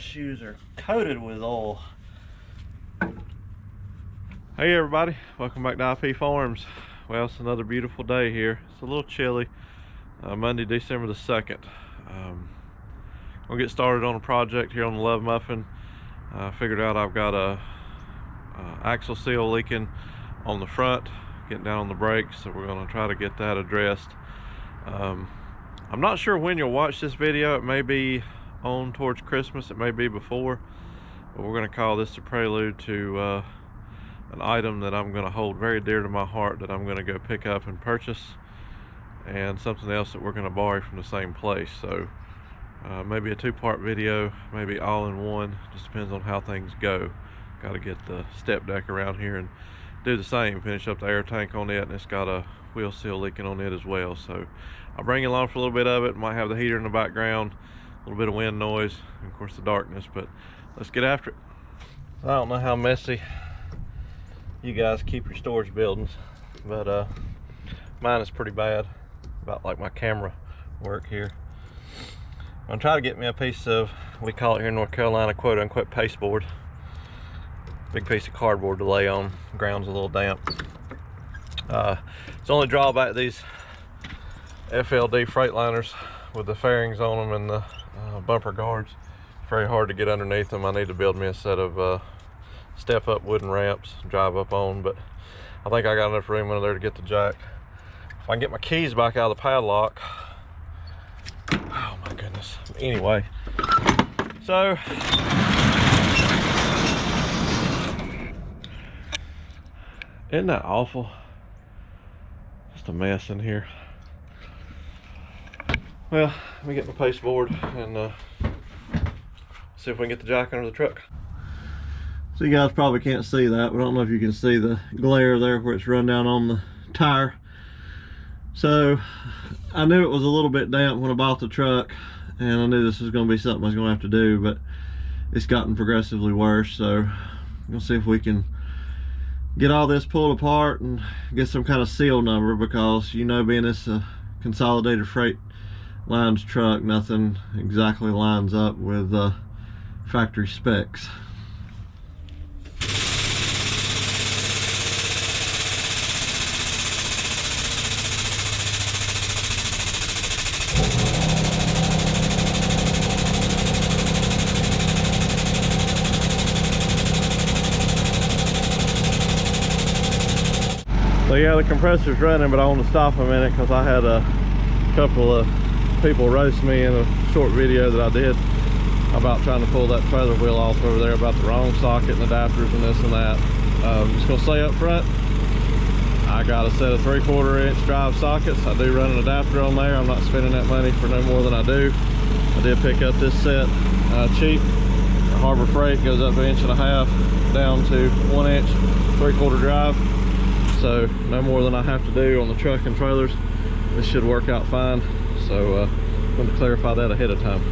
shoes are coated with oil. Hey everybody, welcome back to IP Farms. Well, it's another beautiful day here. It's a little chilly. Monday, December the 2nd. We'll get started on a project here on the Love Muffin. Figured out I've got a axle seal leaking on the front, getting down on the brakes, so we're going to try to get that addressed. I'm not sure when you'll watch this video. It may be on towards Christmas, it may be before, but we're going to call this the prelude to an item that I'm going to hold very dear to my heart, that I'm going to go pick up and purchase, and something else that we're going to borrow from the same place. So maybe a two-part video, maybe all in one, just depends on how things go. Got to get the step deck around here and do the same, finish up the air tank on it, and it's got a wheel seal leaking on it as well. So I'll bring you along for a little bit of it. Might have the heater in the background, a little bit of wind noise, and of course the darkness, but let's get after it. I don't know how messy you guys keep your storage buildings, but mine is pretty bad, about like my camera work here. I'm gonna try to get me a piece of, we call it here in North Carolina, quote unquote pasteboard. Big piece of cardboard to lay on. Ground's a little damp. It's only drawback, these FLD Freightliners with the fairings on them and the bumper guards, very hard to get underneath them. I need to build me a set of step up wooden ramps, drive up on, but I think I got enough room under there to get the jack. If I can get my keys back out of the padlock. Oh my goodness. Anyway, so isn't that awful? Just a mess in here. Well, let me get my pasteboard and see if we can get the jack under the truck. So you guys probably can't see that, but I don't know if you can see the glare there where it's run down on the tire. So I knew it was a little bit damp when I bought the truck, and I knew this was going to be something I was going to have to do, but it's gotten progressively worse. So we'll see if we can get all this pulled apart and get some kind of seal number, because you know, being this a consolidated freight lines truck, nothing exactly lines up with factory specs. So yeah, the compressor's running, but I want to stop a minute because I had a couple of people roast me in a short video that I did about trying to pull that trailer wheel off over there, about the wrong socket and adapters and this and that. Just gonna say up front, I got a set of 3/4 inch drive sockets. I do run an adapter on there. I'm not spending that money for no more than I do. I did pick up this set cheap. Harbor Freight goes up 1.5 inches down to 1 inch 3/4 drive. So no more than I have to do on the truck and trailers. This should work out fine. So I'm going to clarify that ahead of time.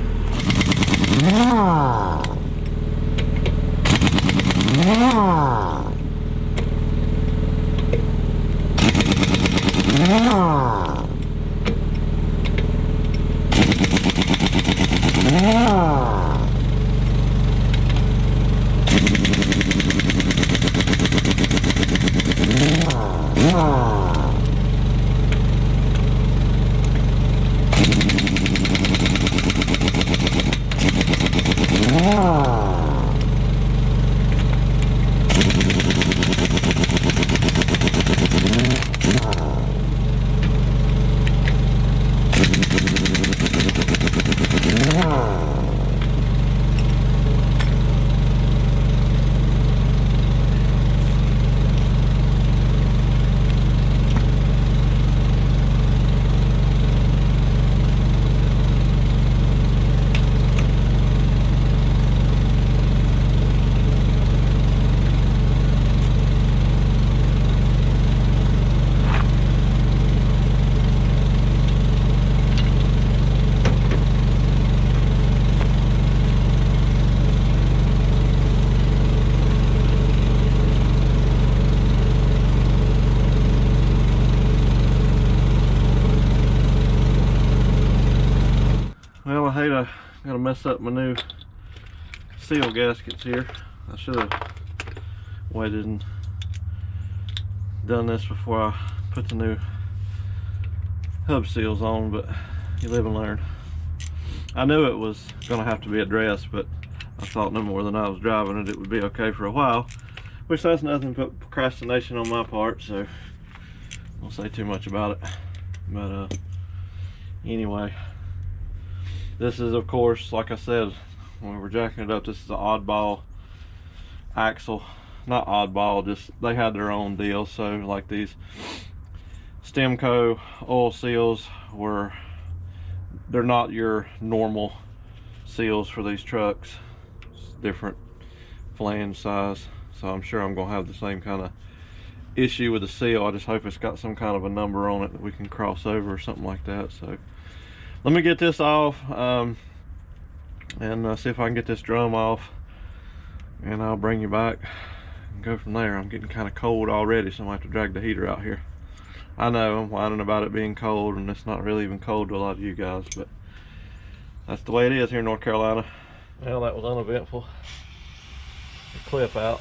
Well, I hate I gotta mess up my new seal gaskets here. I should have waited and done this before I put the new hub seals on, but you live and learn. I knew it was gonna have to be addressed, but I thought no more than I was driving it, it would be okay for a while, which that's nothing but procrastination on my part, so I won't say too much about it. But anyway, this is, of course, like I said when we were jacking it up, this is an oddball axle. Not oddball, just they had their own deal. So like these Stemco oil seals they're not your normal seals for these trucks. It's different flange size, so I'm sure I'm gonna have the same kind of issue with the seal. I just hope it's got some kind of a number on it that we can cross over or something like that. So let me get this off and see if I can get this drum off, and I'll bring you back and go from there. I'm getting kind of cold already, so I'm gonna have to drag the heater out here. I know I'm whining about it being cold, and it's not really even cold to a lot of you guys, but that's the way it is here in North Carolina. Well, that was uneventful. The clip out.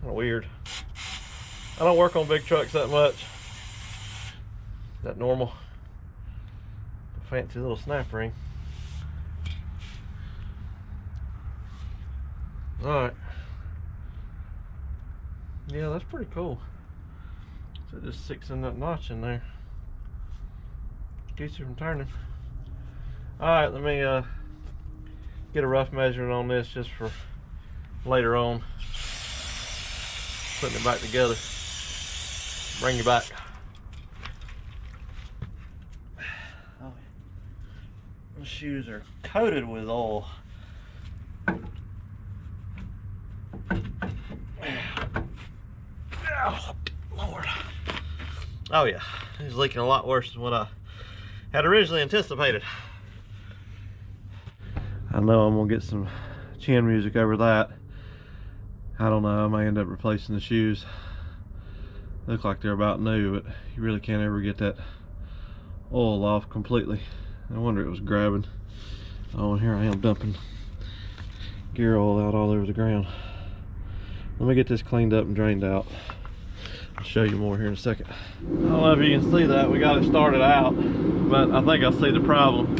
Kind of weird. I don't work on big trucks that much. That normal fancy little snap ring. All right. Yeah, that's pretty cool. So it just sticks in that notch in there. Keeps you from turning. All right, let me get a rough measurement on this just for later on. Putting it back together. Bring you back. Oh, the shoes are coated with oil. Oh, Lord. Oh yeah, he's leaking a lot worse than what I had originally anticipated. I know I'm gonna get some chin music over that. I don't know, I may end up replacing the shoes. Look like they're about new, but you really can't ever get that oil off completely. No wonder it was grabbing. Oh, and here I am dumping gear oil out all over the ground. Let me get this cleaned up and drained out. I'll show you more here in a second. I don't know if you can see that. We got it started out, but I think I see the problem.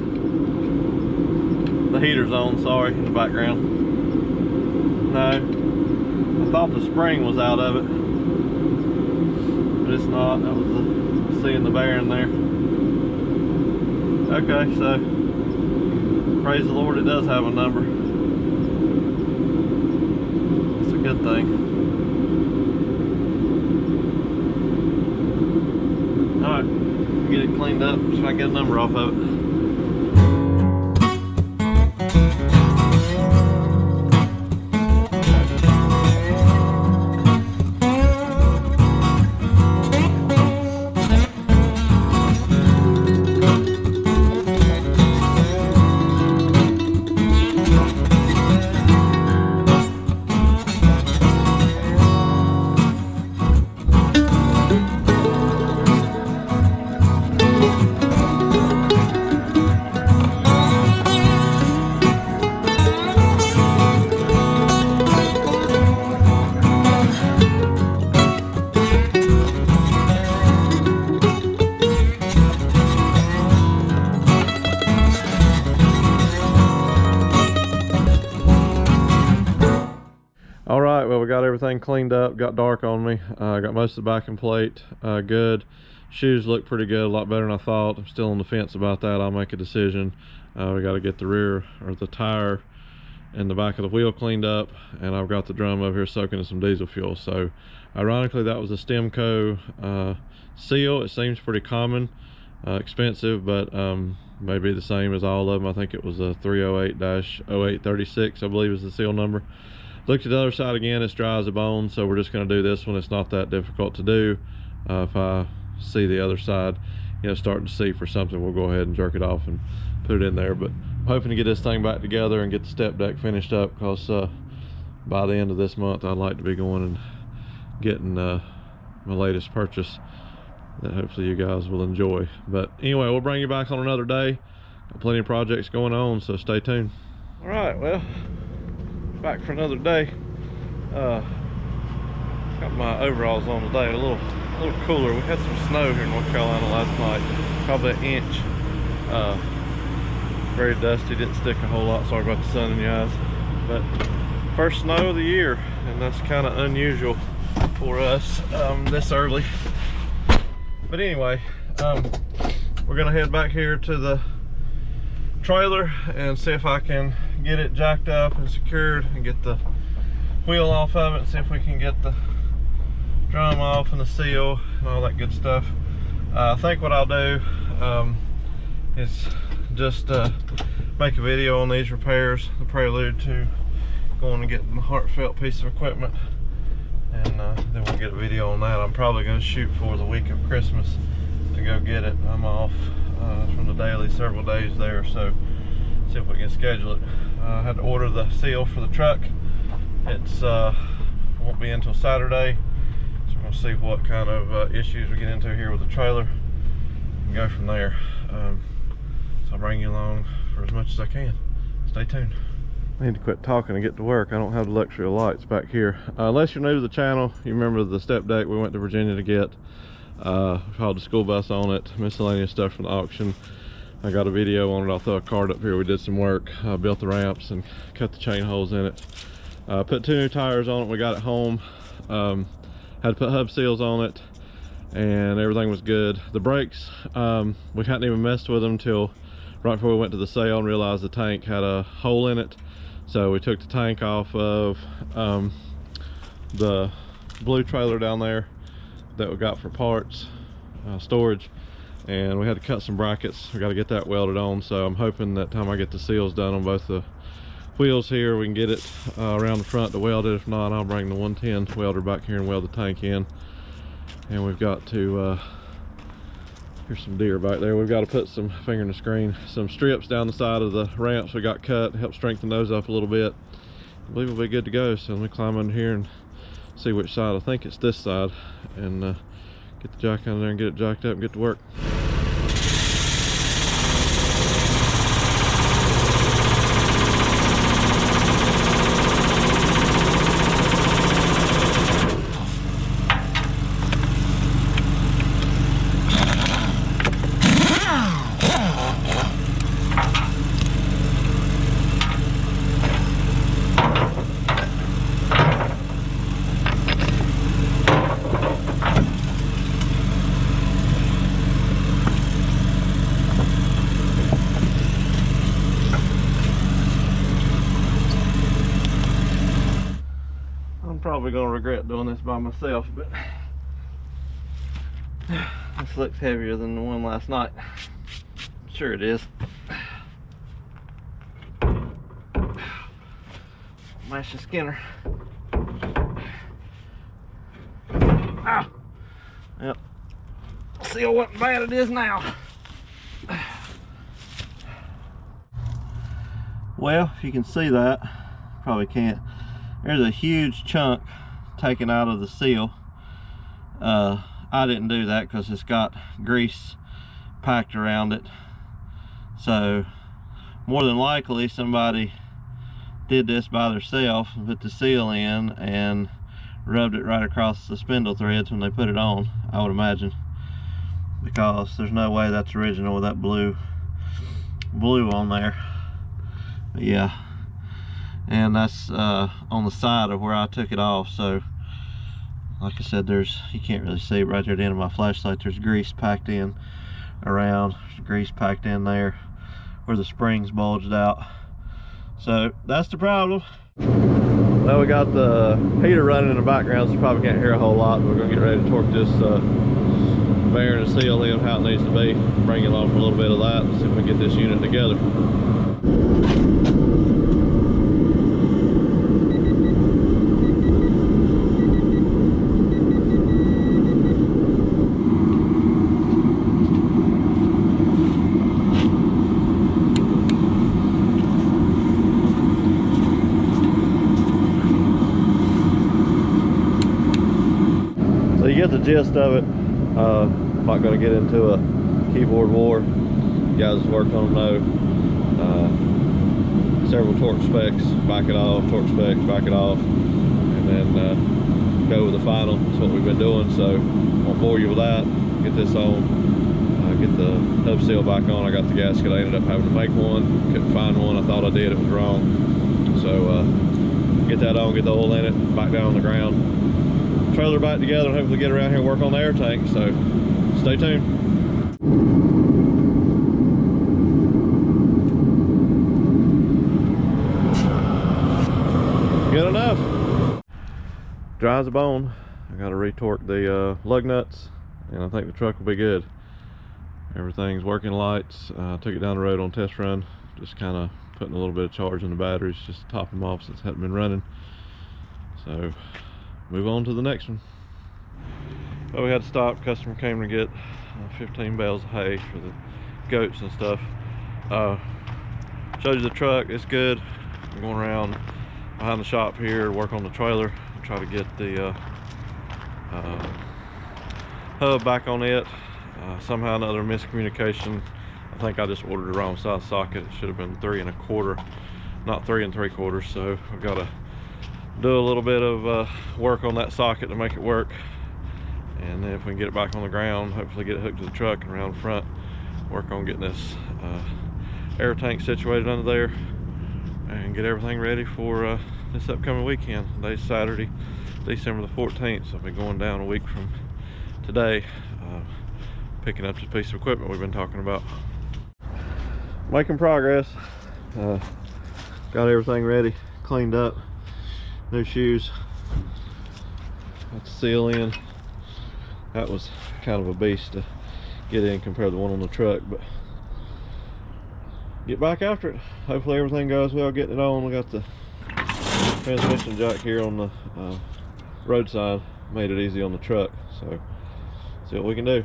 The heater's on, sorry, in the background. No, I thought the spring was out of it, but it's not. That was seeing the bearing there. Okay, so praise the Lord, it does have a number. It's a good thing. Alright, get it cleaned up so I can get a number off of it. All right, well, we got everything cleaned up. Got dark on me. Got most of the backing plate good. Shoes look pretty good, a lot better than I thought. I'm still on the fence about that. I'll make a decision. We got to get the rear or the tire and the back of the wheel cleaned up, and I've got the drum over here soaking in some diesel fuel. So ironically, that was a Stemco seal. It seems pretty common, expensive, but maybe the same as all of them. I think it was a 308-0836, I believe is the seal number. Looked at the other side again, it's dry as a bone, so we're just going to do this one. It's not that difficult to do. If I see the other side, you know, starting to see for something, we'll go ahead and jerk it off and put it in there. But I'm hoping to get this thing back together and get the step deck finished up, because by the end of this month I'd like to be going and getting my latest purchase that hopefully you guys will enjoy. But anyway, we'll bring you back on another day. Got plenty of projects going on, so stay tuned. All right, well, back for another day. Got my overalls on today. A little cooler. We had some snow here in North Carolina last night, probably an inch. Very dusty. Didn't stick a whole lot. Sorry about the sun in your eyes. But first snow of the year, and that's kind of unusual for us this early. But anyway, we're gonna head back here to the trailer and see if I can get it jacked up and secured and get the wheel off of it and see if we can get the drum off and the seal and all that good stuff. I think what I'll do is just make a video on these repairs, the prelude to going and getting the heartfelt piece of equipment, and then we'll get a video on that. I'm probably going to shoot for the week of Christmas to go get it. I'm off from the daily several days there, so see if we can schedule it. I had to order the seal for the truck. It's won't be until Saturday, so we'll see what kind of issues we get into here with the trailer and go from there. So I'll bring you along for as much as I can. Stay tuned. I need to quit talking and get to work. I don't have the luxury of lights back here. Unless you're new to the channel, you remember the step deck we went to Virginia to get. Hauled the school bus on it, miscellaneous stuff from the auction. I got a video on it. I'll throw a card up here. We did some work, built the ramps and cut the chain holes in it. Put 2 new tires on it. We got it home. Had to put hub seals on it, and everything was good. The brakes, we hadn't even messed with them till right before we went to the sale and realized the tank had a hole in it. So we took the tank off of the blue trailer down there that we got for parts storage, and we had to cut some brackets. We got to get that welded on, so I'm hoping that time I get the seals done on both the wheels here, we can get it around the front to weld it. If not, I'll bring the 110 welder back here and weld the tank in. And we've got to here's some deer back there. We've got to put some finger in the screen, some strips down the side of the ramps we got cut, help strengthen those up a little bit. I believe we'll be good to go. So let me climb under here and see which side. I think it's this side, and get the jack under there and get it jacked up and get to work. Probably gonna regret doing this by myself, but this looks heavier than the one last night. Sure it is. Mash the Skinner. Ah! Yep. Seal wasn't bad, it is now. Well, if you can see that, probably can't. There's a huge chunk taken out of the seal. I didn't do that because it's got grease packed around it. So more than likely somebody did this by themselves and put the seal in and rubbed it right across the spindle threads when they put it on, I would imagine, because there's no way that's original with that blue on there. But yeah. And that's on the side of where I took it off. So like I said, you can't really see it right there at the end of my flashlight. There's grease packed in around, grease packed in there where the springs bulged out. So that's the problem. Well, we got the heater running in the background, so you probably can't hear a whole lot, but we're gonna get ready to torque this bearing and seal in how it needs to be. Bring you along for a little bit of that and see if we can get this unit together. You get the gist of it. I'm not going to get into a keyboard war. You guys work on them know. several torque specs, back it off, torque specs, back it off, and then go with the final. That's what we've been doing, so won't bore you with that. Get this on, get the hub seal back on. I got the gasket. I ended up having to make one, couldn't find one. I thought I did, it was wrong. So get that on, get the oil in it, back down on the ground, trailer back together, and hopefully get around here and work on the air tank. So stay tuned. Good enough. Dry as a bone. I got to retorque the lug nuts, and I think the truck will be good. Everything's working lights. Took it down the road on test run, just kind of putting a little bit of charge in the batteries just to top them off since it hadn't been running. So move on to the next one. Well, we had to stop. Customer came to get 15 bales of hay for the goats and stuff. Showed you the truck. It's good. I'm going around behind the shop here to work on the trailer and try to get the hub back on it. Somehow another miscommunication. I think I just ordered the wrong size socket. It should have been 3 1/4, not 3 3/4. So I've got to do a little bit of work on that socket to make it work, and then if we can get it back on the ground, hopefully get it hooked to the truck and around the front, work on getting this air tank situated under there, and get everything ready for this upcoming weekend. Today's Saturday, December the 14th, so I'll be going down a week from today, picking up this piece of equipment we've been talking about. Making progress. Got everything ready, cleaned up, new shoes, got the seal in. That was kind of a beast to get in compared to the one on the truck, but get back after it. Hopefully everything goes well getting it on. We got the transmission jack here on the roadside, made it easy on the truck, so see what we can do.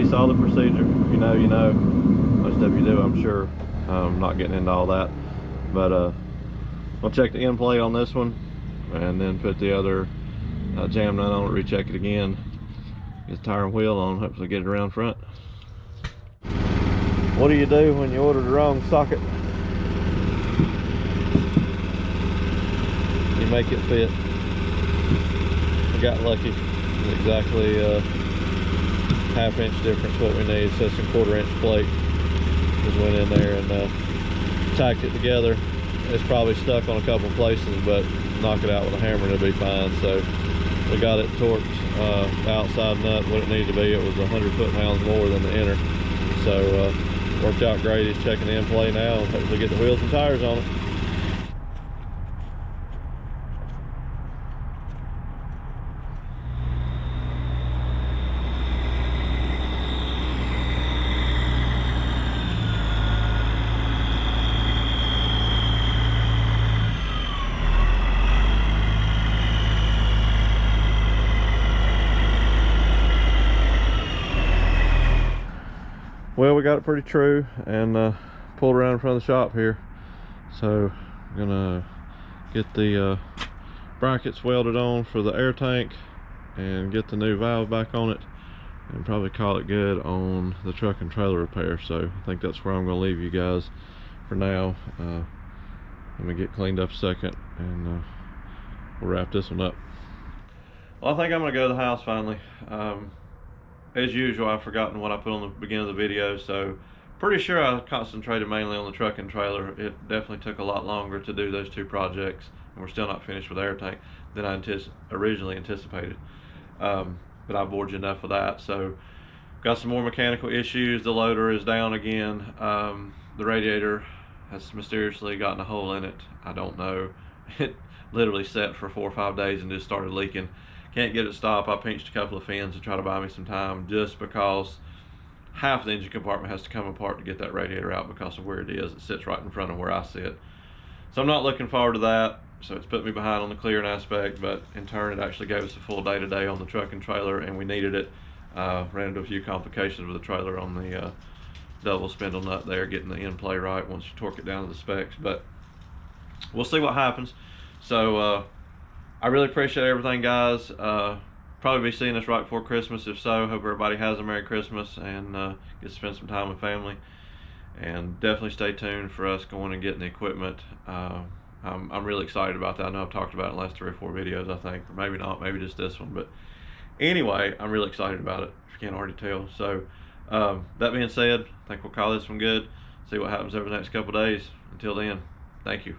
Saw the procedure. If you know, you know. Most of you do, I'm sure. I'm not getting into all that, but I'll check the end plate on this one, and then put the other jam nut on it, recheck it again, get the tire and wheel on, hopefully get it around front. What do you do when you order the wrong socket? You make it fit. I got lucky. Exactly half-inch difference what we need, so it's a 1/4 inch plate. Just went in there and tacked it together. It's probably stuck on a couple places, but knock it out with a hammer and it'll be fine. So we got it torqued, the outside nut what it needed to be. It was 100 foot-pounds more than the inner, so worked out great. He's checking the end plate now and hopefully get the wheels and tires on it. Well, we got it pretty true and pulled around in front of the shop here. So I'm gonna get the brackets welded on for the air tank and get the new valve back on it, and probably call it good on the truck and trailer repair. So I think that's where I'm gonna leave you guys for now. Let me get cleaned up a second and we'll wrap this one up. Well, I think I'm gonna go to the house finally. As usual, I've forgotten what I put on the beginning of the video, so pretty sure I concentrated mainly on the truck and trailer. It definitely took a lot longer to do those two projects, and we're still not finished with the air tank than I originally anticipated. But I bored you enough of that. So got some more mechanical issues. The loader is down again. The radiator has mysteriously gotten a hole in it. I don't know. It literally sat for 4 or 5 days and just started leaking. Can't get it stopped. I pinched a couple of fins to try to buy me some time, just because half the engine compartment has to come apart to get that radiator out because of where it is. It sits right in front of where I sit. So I'm not looking forward to that. So it's put me behind on the clearing aspect, but in turn it actually gave us a full day today on the truck and trailer, and we needed it. Ran into a few complications with the trailer on the double spindle nut there, getting the end play right once you torque it down to the specs, but we'll see what happens. So I really appreciate everything, guys. Probably be seeing us right before Christmas. If so, hope everybody has a Merry Christmas and get to spend some time with family. And definitely stay tuned for us going and getting the equipment. I'm really excited about that. I know I've talked about it in the last 3 or 4 videos, I think, or maybe not, maybe just this one. But anyway, I'm really excited about it, if you can't already tell. So that being said, I think we'll call this one good. See what happens over the next couple days. Until then, thank you.